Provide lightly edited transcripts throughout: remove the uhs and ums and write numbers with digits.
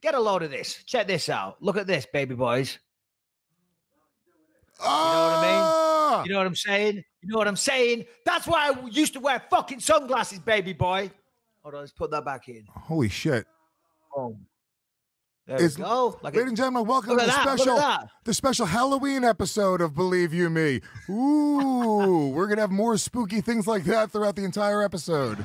Get a load of this. Check this out. Look at this, baby boys. You know what I mean? You know what I'm saying? You know what I'm saying? That's why I used to wear fucking sunglasses, baby boy. Hold on, let's put that back in. Holy shit. Boom. There we go. Ladies and gentlemen, welcome to the special Halloween episode of Believe You Me. Ooh, we're going to have more spooky things like that throughout the entire episode.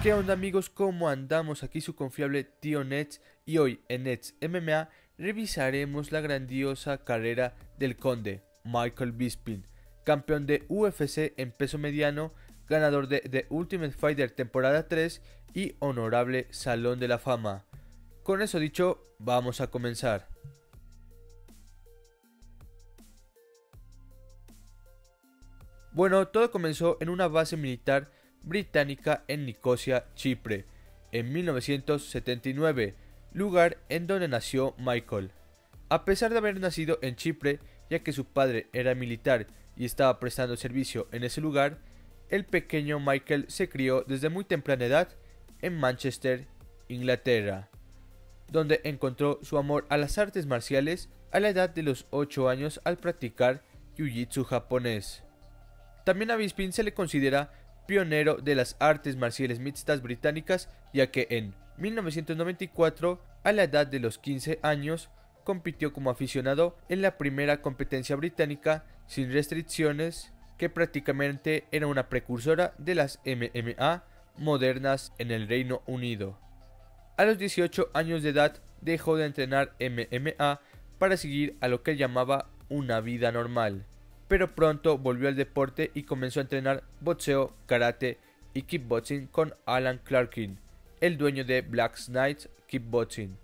¿Qué onda amigos? ¿Cómo andamos? Aquí su confiable Tío Nets y hoy en Nets MMA revisaremos la grandiosa carrera del conde Michael Bisping, campeón de UFC en peso mediano, ganador de The Ultimate Fighter temporada 3 y honorable Salón de la Fama. Con eso dicho, vamos a comenzar. Bueno, todo comenzó en una base militar británica en Nicosia, Chipre, en 1979, lugar en donde nació Michael. A pesar de haber nacido en Chipre, ya que su padre era militar y estaba prestando servicio en ese lugar, el pequeño Michael se crió desde muy temprana edad en Manchester, Inglaterra, donde encontró su amor a las artes marciales a la edad de los 8 años al practicar jiu-jitsu japonés. También a Bisping se le considera pionero de las artes marciales mixtas británicas, ya que en 1994, a la edad de los 15 años, compitió como aficionado en la primera competencia británica sin restricciones, que prácticamente era una precursora de las MMA modernas en el Reino Unido. A los 18 años de edad dejó de entrenar MMA para seguir a lo que él llamaba una vida normal, pero pronto volvió al deporte y comenzó a entrenar boxeo, karate y kickboxing con Alan Clarkin, el dueño de Black Knights Kickboxing.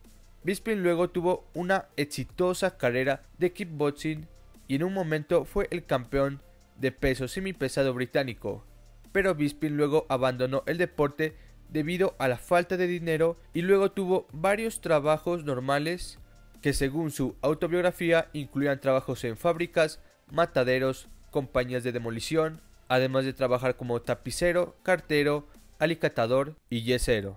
Bisping luego tuvo una exitosa carrera de kickboxing y en un momento fue el campeón de peso semipesado británico, pero Bisping luego abandonó el deporte debido a la falta de dinero y luego tuvo varios trabajos normales que, según su autobiografía, incluían trabajos en fábricas, mataderos, compañías de demolición, además de trabajar como tapicero, cartero, alicatador y yesero.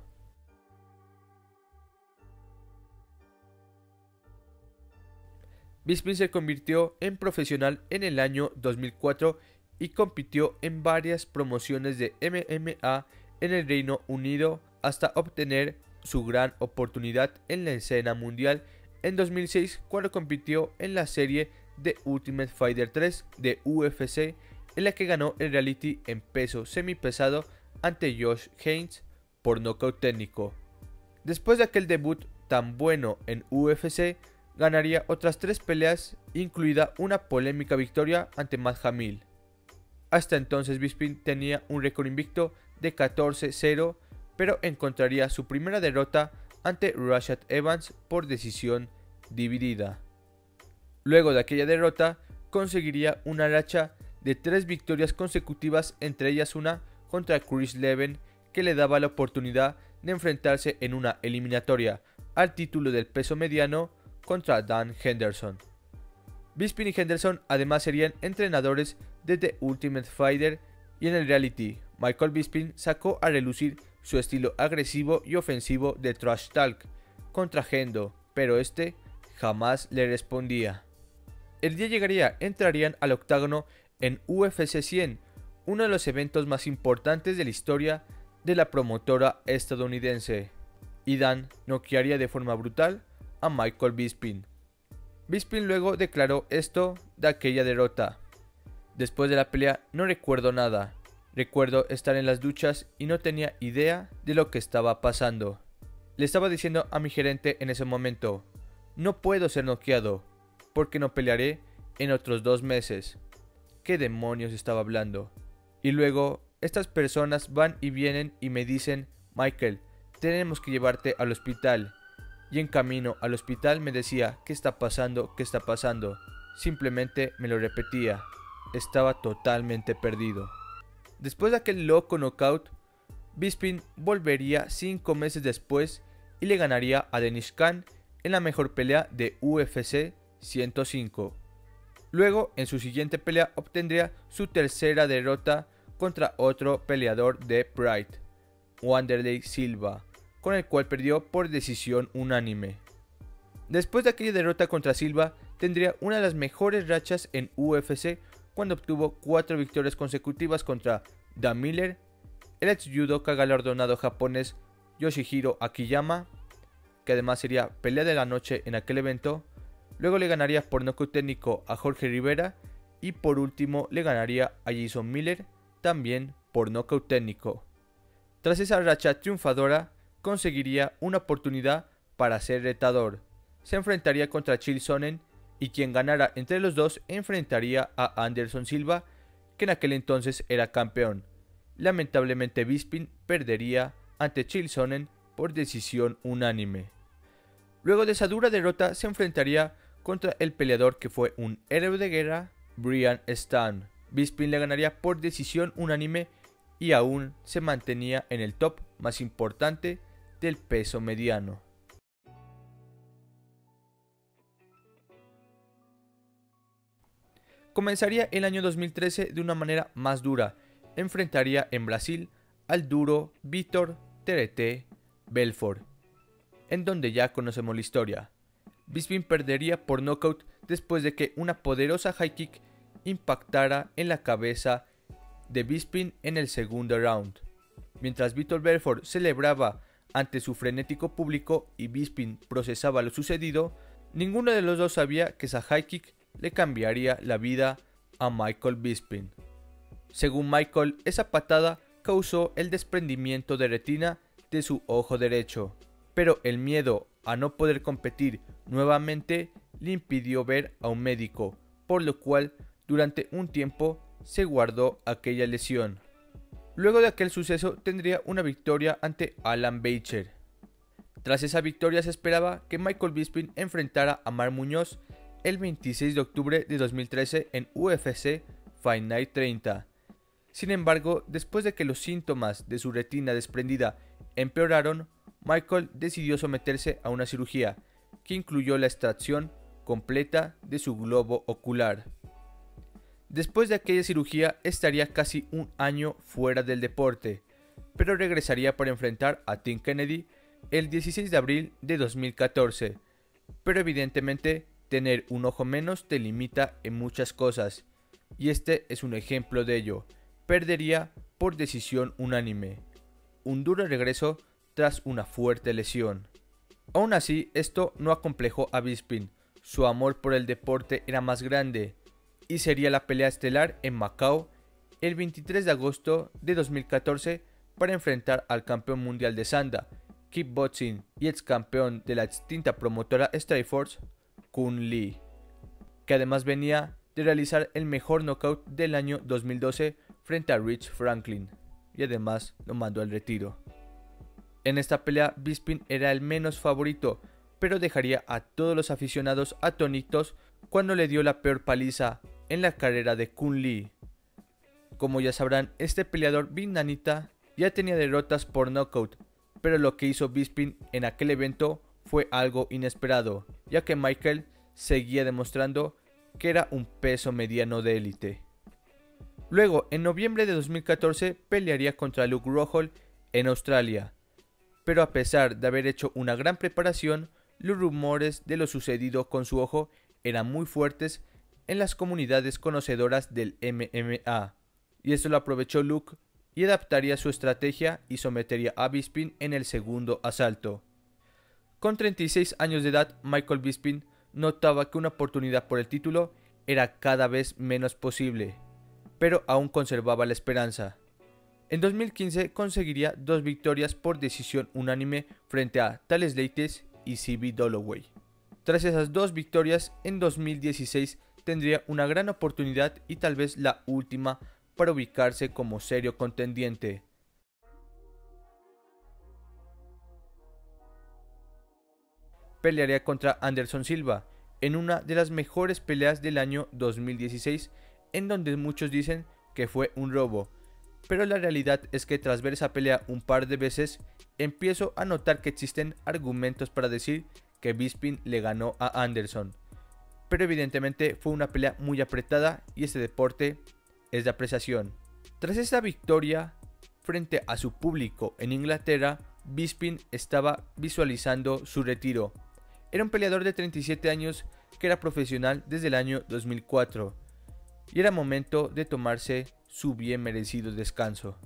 Bisping se convirtió en profesional en el año 2004 y compitió en varias promociones de MMA en el Reino Unido hasta obtener su gran oportunidad en la escena mundial en 2006, cuando compitió en la serie The Ultimate Fighter 3 de UFC, en la que ganó el reality en peso semipesado ante Josh Haynes por nocaut técnico. Después de aquel debut tan bueno en UFC, ganaría otras 3 peleas, incluida una polémica victoria ante Matt Hamill. Hasta entonces Bisping tenía un récord invicto de 14-0, pero encontraría su primera derrota ante Rashad Evans por decisión dividida. Luego de aquella derrota, conseguiría una racha de 3 victorias consecutivas, entre ellas una contra Chris Leven, que le daba la oportunidad de enfrentarse en una eliminatoria al título del peso mediano contra Dan Henderson. Bisping y Henderson además serían entrenadores de The Ultimate Fighter, y en el reality, Michael Bisping sacó a relucir su estilo agresivo y ofensivo de trash talk contra Hendo, pero este jamás le respondía. El día llegaría, entrarían al octágono en UFC 100, uno de los eventos más importantes de la historia de la promotora estadounidense, y Dan noquearía de forma brutal a Michael Bisping. Bisping luego declaró esto de aquella derrota: después de la pelea no recuerdo nada, recuerdo estar en las duchas y no tenía idea de lo que estaba pasando. Le estaba diciendo a mi gerente en ese momento: no puedo ser noqueado, porque no pelearé en otros 2 meses. ¿Qué demonios estaba hablando? Y luego, estas personas van y vienen y me dicen, Michael, tenemos que llevarte al hospital. Y en camino al hospital me decía, ¿qué está pasando? ¿Qué está pasando? Simplemente me lo repetía. Estaba totalmente perdido. Después de aquel loco knockout, Bisping volvería 5 meses después y le ganaría a Denish Khan en la mejor pelea de UFC 105. Luego, en su siguiente pelea, obtendría su tercera derrota contra otro peleador de Pride, Wanderlei Silva, con el cual perdió por decisión unánime. Después de aquella derrota contra Silva, tendría una de las mejores rachas en UFC cuando obtuvo 4 victorias consecutivas contra Dan Miller, el ex judoka galardonado japonés Yoshihiro Akiyama, que además sería pelea de la noche en aquel evento. Luego le ganaría por nocaut técnico a Jorge Rivera y por último le ganaría a Jason Miller, también por nocaut técnico. Tras esa racha triunfadora, conseguiría una oportunidad para ser retador. Se enfrentaría contra Chael Sonnen y quien ganara entre los dos enfrentaría a Anderson Silva, que en aquel entonces era campeón. Lamentablemente Bisping perdería ante Chael Sonnen por decisión unánime. Luego de esa dura derrota se enfrentaría contra el peleador que fue un héroe de guerra, Brian Stann. Bisping le ganaría por decisión unánime y aún se mantenía en el top más importante del peso mediano. Comenzaría el año 2013 de una manera más dura. Enfrentaría en Brasil al duro Vitor TRT Belfort, en donde ya conocemos la historia. Bisping perdería por nocaut después de que una poderosa high kick impactara en la cabeza de Bisping en el segundo round. Mientras Vitor Belfort celebraba ante su frenético público y Bisping procesaba lo sucedido, ninguno de los dos sabía que esa high kick le cambiaría la vida a Michael Bisping. Según Michael, esa patada causó el desprendimiento de retina de su ojo derecho, pero el miedo a no poder competir nuevamente le impidió ver a un médico, por lo cual durante un tiempo se guardó aquella lesión. Luego de aquel suceso tendría una victoria ante Alan Bacher. Tras esa victoria se esperaba que Michael Bisping enfrentara a Marc Muñoz el 26 de octubre de 2013 en UFC Fight Night 30. Sin embargo, después de que los síntomas de su retina desprendida empeoraron, Michael decidió someterse a una cirugía que incluyó la extracción completa de su globo ocular. Después de aquella cirugía estaría casi un año fuera del deporte, pero regresaría para enfrentar a Tim Kennedy el 16 de abril de 2014. Pero evidentemente tener un ojo menos te limita en muchas cosas, y este es un ejemplo de ello. Perdería por decisión unánime. Un duro regreso tras una fuerte lesión. Aún así, esto no acomplejó a Bisping. Su amor por el deporte era más grande, y sería la pelea estelar en Macao el 23 de agosto de 2014 para enfrentar al campeón mundial de Sanda, kickboxing y ex campeón de la extinta promotora Strikeforce, Kun Lee, que además venía de realizar el mejor knockout del año 2012 frente a Rich Franklin, y además lo mandó al retiro. En esta pelea Bisping era el menos favorito, pero dejaría a todos los aficionados atónitos cuando le dio la peor paliza en la carrera de Kun Lee. Como ya sabrán, este peleador vietnamita ya tenía derrotas por knockout, pero lo que hizo Bisping en aquel evento fue algo inesperado, ya que Michael seguía demostrando que era un peso mediano de élite. Luego, en noviembre de 2014, pelearía contra Luke Rockhold en Australia, pero a pesar de haber hecho una gran preparación, los rumores de lo sucedido con su ojo eran muy fuertes en las comunidades conocedoras del MMA, y esto lo aprovechó Luke y adaptaría su estrategia y sometería a Bisping en el segundo asalto. Con 36 años de edad, Michael Bisping notaba que una oportunidad por el título era cada vez menos posible, pero aún conservaba la esperanza. En 2015 conseguiría 2 victorias por decisión unánime frente a Thales Leites y C.B. Dolloway. Tras esas 2 victorias, en 2016 tendría una gran oportunidad y tal vez la última para ubicarse como serio contendiente. Pelearía contra Anderson Silva en una de las mejores peleas del año 2016, en donde muchos dicen que fue un robo, pero la realidad es que tras ver esa pelea un par de veces, empiezo a notar que existen argumentos para decir que Bisping le ganó a Anderson, pero evidentemente fue una pelea muy apretada y este deporte es de apreciación. Tras esta victoria frente a su público en Inglaterra, Bisping estaba visualizando su retiro. Era un peleador de 37 años que era profesional desde el año 2004 y era momento de tomarse su bien merecido descanso.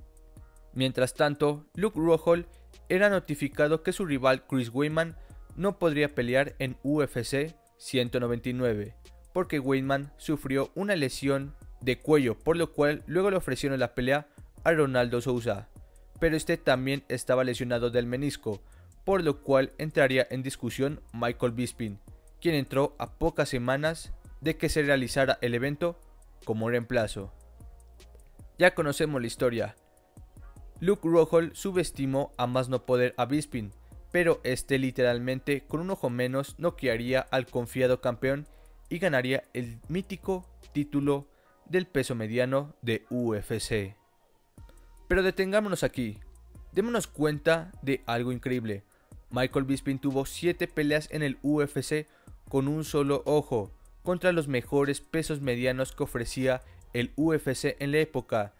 Mientras tanto, Luke Rockhold era notificado que su rival Chris Weidman no podría pelear en UFC 199 porque Weidman sufrió una lesión de cuello, por lo cual luego le ofrecieron la pelea a Ronaldo Souza, pero este también estaba lesionado del menisco, por lo cual entraría en discusión Michael Bisping, quien entró a pocas semanas de que se realizara el evento como reemplazo. Ya conocemos la historia. Luke Rockhold subestimó a más no poder a Bisping, pero este literalmente con un ojo menos noquearía al confiado campeón y ganaría el mítico título del peso mediano de UFC. Pero detengámonos aquí. Démonos cuenta de algo increíble. Michael Bisping tuvo 7 peleas en el UFC con un solo ojo, contra los mejores pesos medianos que ofrecía el UFC en la época.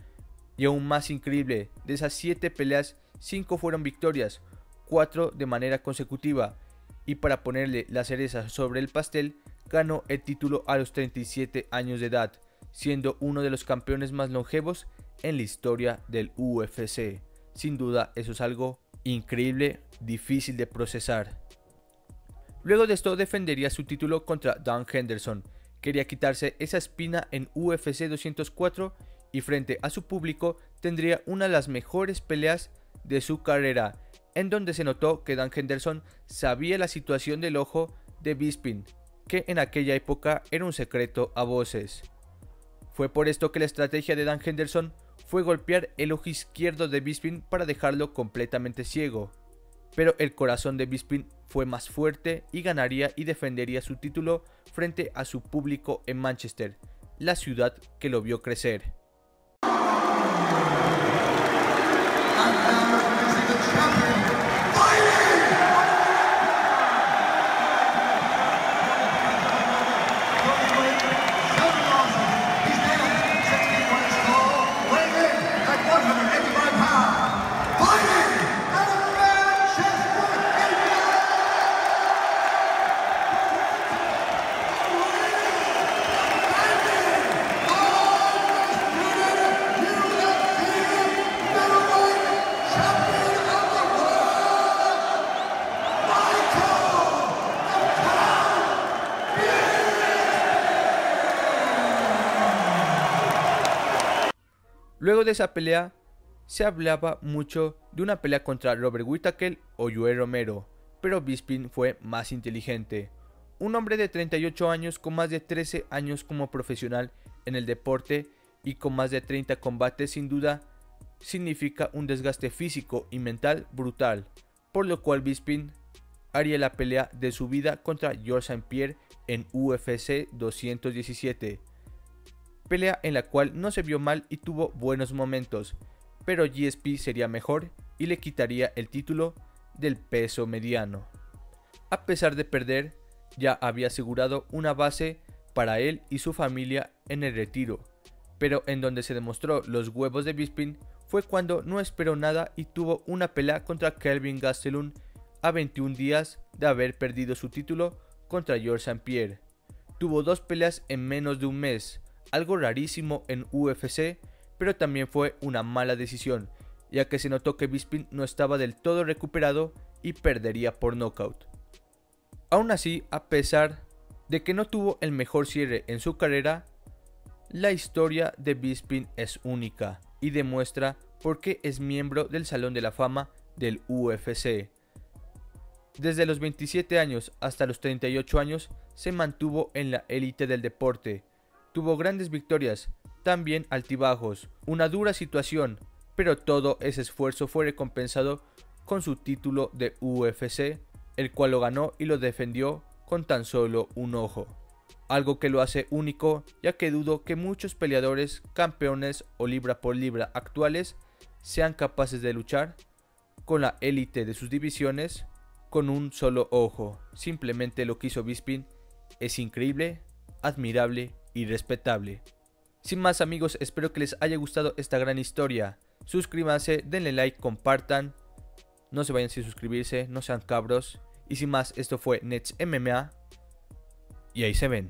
Y aún más increíble, de esas 7 peleas, 5 fueron victorias, 4 de manera consecutiva. Y para ponerle la cereza sobre el pastel, ganó el título a los 37 años de edad, siendo uno de los campeones más longevos en la historia del UFC. Sin duda, eso es algo increíble, difícil de procesar. Luego de esto defendería su título contra Dan Henderson. Quería quitarse esa espina en UFC 204 y frente a su público tendría una de las mejores peleas de su carrera, en donde se notó que Dan Henderson sabía la situación del ojo de Bisping, que en aquella época era un secreto a voces. Fue por esto que la estrategia de Dan Henderson fue golpear el ojo izquierdo de Bisping para dejarlo completamente ciego. Pero el corazón de Bisping fue más fuerte y ganaría y defendería su título frente a su público en Manchester, la ciudad que lo vio crecer. Luego de esa pelea, se hablaba mucho de una pelea contra Robert Whittaker o Yoel Romero, pero Bisping fue más inteligente. Un hombre de 38 años con más de 13 años como profesional en el deporte y con más de 30 combates sin duda significa un desgaste físico y mental brutal, por lo cual Bisping haría la pelea de su vida contra Georges St-Pierre en UFC 217. Pelea en la cual no se vio mal y tuvo buenos momentos, pero GSP sería mejor y le quitaría el título del peso mediano. A pesar de perder, ya había asegurado una base para él y su familia en el retiro, pero en donde se demostró los huevos de Bisping fue cuando no esperó nada y tuvo una pelea contra Kelvin Gastelum a 21 días de haber perdido su título contra Georges St-Pierre. Tuvo 2 peleas en menos de un mes, algo rarísimo en UFC, pero también fue una mala decisión, ya que se notó que Bisping no estaba del todo recuperado y perdería por nocaut. Aún así, a pesar de que no tuvo el mejor cierre en su carrera, la historia de Bisping es única y demuestra por qué es miembro del Salón de la Fama del UFC. Desde los 27 años hasta los 38 años se mantuvo en la élite del deporte, Tuvo grandes victorias, también altibajos, una dura situación, pero todo ese esfuerzo fue recompensado con su título de UFC, el cual lo ganó y lo defendió con tan solo un ojo. Algo que lo hace único, ya que dudo que muchos peleadores, campeones o libra por libra actuales sean capaces de luchar con la élite de sus divisiones con un solo ojo. Simplemente lo que hizo Bisping es increíble, admirable y respetable. Sin más amigos, espero que les haya gustado esta gran historia. Suscríbanse, denle like, compartan. No se vayan sin suscribirse, no sean cabros. Y sin más, esto fue Nets MMA. Y ahí se ven.